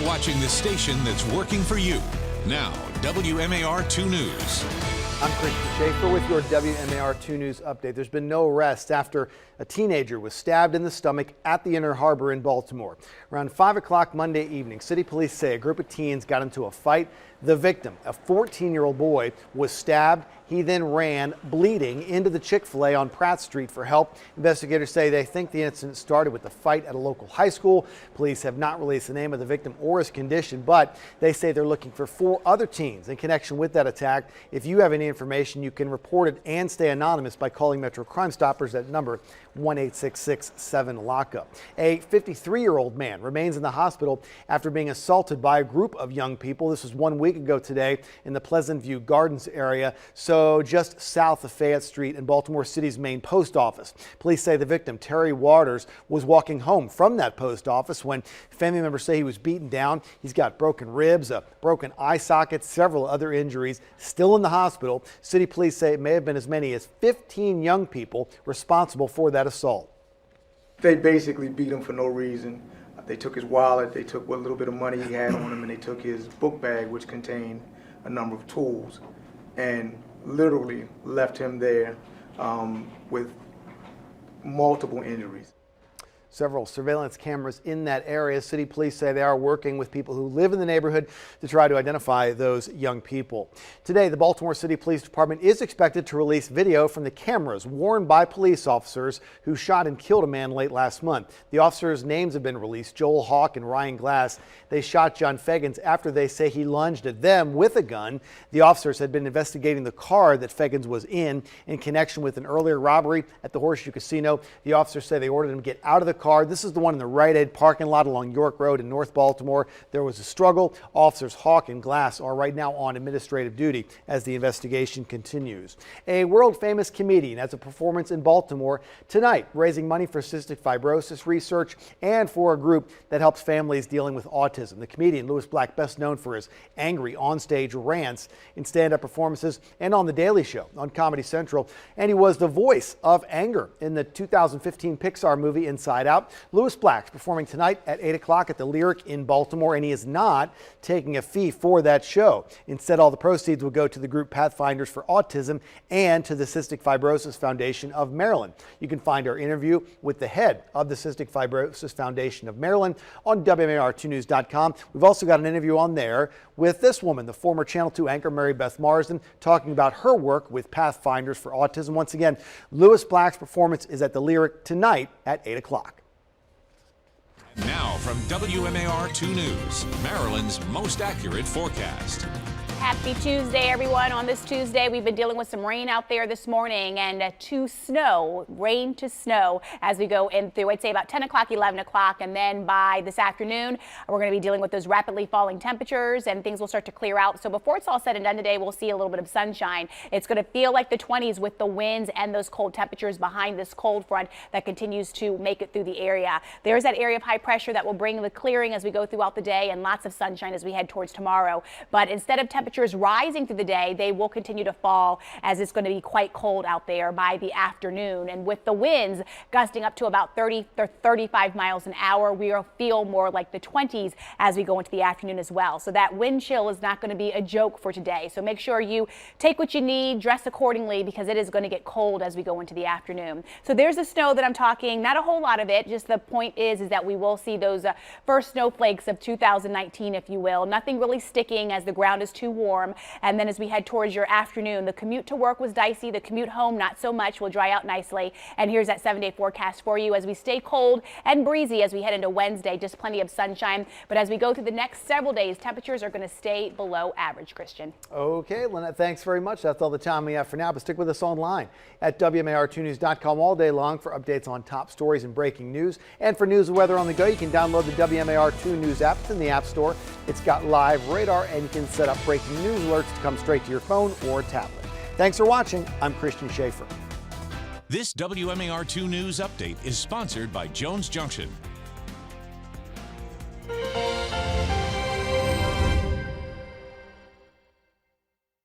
watching the station that's working for you. Now, WMAR 2 News. I'm Christian Schaefer with your WMAR 2 News update. There's been no arrest after a teenager was stabbed in the stomach at the Inner Harbor in Baltimore. Around 5 o'clock Monday evening, city police say a group of teens got into a fight. The victim, a 14-year-old boy, was stabbed. He then ran bleeding into the Chick-fil-A on Pratt Street for help. Investigators say they think the incident started with a fight at a local high school. Police have not released the name of the victim or his condition, but they say they're looking for 4 other teens in connection with that attack. If you have any information, you can report it and stay anonymous by calling Metro Crime Stoppers at number 1-866-7-LOCK-UP. A 53-year-old man remains in the hospital after being assaulted by a group of young people. This was 1 week ago today in the Pleasant View Gardens area, so just south of Fayette Street in Baltimore City's main post office. Police say the victim, Terry Waters, was walking home from that post office when family members say he was beaten down. He's got broken ribs, a broken eye socket, several other injuries, still in the hospital. City police say it may have been as many as 15 young people responsible for that assault. They basically beat him for no reason. They took his wallet, they took what little bit of money he had on him, and they took his book bag, which contained a number of tools, and literally left him there with multiple injuries. Several surveillance cameras in that area. City police say they are working with people who live in the neighborhood to try to identify those young people. Today, the Baltimore City Police Department is expected to release video from the cameras worn by police officers who shot and killed a man late last month. The officers' names have been released: Joel Hawk and Ryan Glass. They shot John Feggins after they say he lunged at them with a gun. The officers had been investigating the car that Feggins was in connection with an earlier robbery at the Horseshoe Casino. The officers say they ordered him to get out of the car. This is the one in the Rite Aid parking lot along York Road in North Baltimore. There was a struggle. Officers Hawk and Glass are right now on administrative duty as the investigation continues. A world-famous comedian has a performance in Baltimore tonight, raising money for cystic fibrosis research and for a group that helps families dealing with autism. The comedian Louis Black, best known for his angry onstage rants in stand-up performances and on The Daily Show on Comedy Central, and he was the voice of anger in the 2015 Pixar movie Inside Out. Louis Black's performing tonight at 8 o'clock at the Lyric in Baltimore, and he is not taking a fee for that show. Instead, all the proceeds will go to the group Pathfinders for Autism and to the Cystic Fibrosis Foundation of Maryland. You can find our interview with the head of the Cystic Fibrosis Foundation of Maryland on WMAR2news.com. We've also got an interview on there with this woman, the former Channel 2 anchor Mary Beth Marsden, talking about her work with Pathfinders for Autism. Once again, Louis Black's performance is at the Lyric tonight at 8 o'clock. Now from WMAR 2 News, Maryland's most accurate forecast. Happy Tuesday, everyone. On this Tuesday, we've been dealing with some rain out there this morning and rain to snow as we go in through, I'd say about 10 o'clock, 11 o'clock. And then by this afternoon, we're going to be dealing with those rapidly falling temperatures and things will start to clear out. So before it's all said and done today, we'll see a little bit of sunshine. It's going to feel like the 20s with the winds and those cold temperatures behind this cold front that continues to make it through the area. There's that area of high pressure that will bring the clearing as we go throughout the day and lots of sunshine as we head towards tomorrow. But instead of temperatures rising through the day, they will continue to fall as it's going to be quite cold out there by the afternoon. And with the winds gusting up to about 30 or 35 miles an hour, we will feel more like the 20s as we go into the afternoon as well. So that wind chill is not going to be a joke for today. So make sure you take what you need, dress accordingly, because it is going to get cold as we go into the afternoon. So there's the snow that I'm talking, not a whole lot of it. Just the point is that we will see those first snowflakes of 2019, if you will. Nothing really sticking as the ground is too warm. And then as we head towards your afternoon, the commute to work was dicey. The commute home, not so much, will dry out nicely. And here's that 7-day forecast for you as we stay cold and breezy as we head into Wednesday. Just plenty of sunshine. But as we go through the next several days, temperatures are going to stay below average, Christian. Okay, Lynette, thanks very much. That's all the time we have for now, but stick with us online at WMAR2news.com all day long for updates on top stories and breaking news. And for news and weather on the go, you can download the WMAR2 News app. It's in the App Store. It's got live radar, and you can set up breaking news alerts to come straight to your phone or tablet. Thanks for watching. I'm Christian Schaefer. This WMAR 2 News update is sponsored by Jones Junction.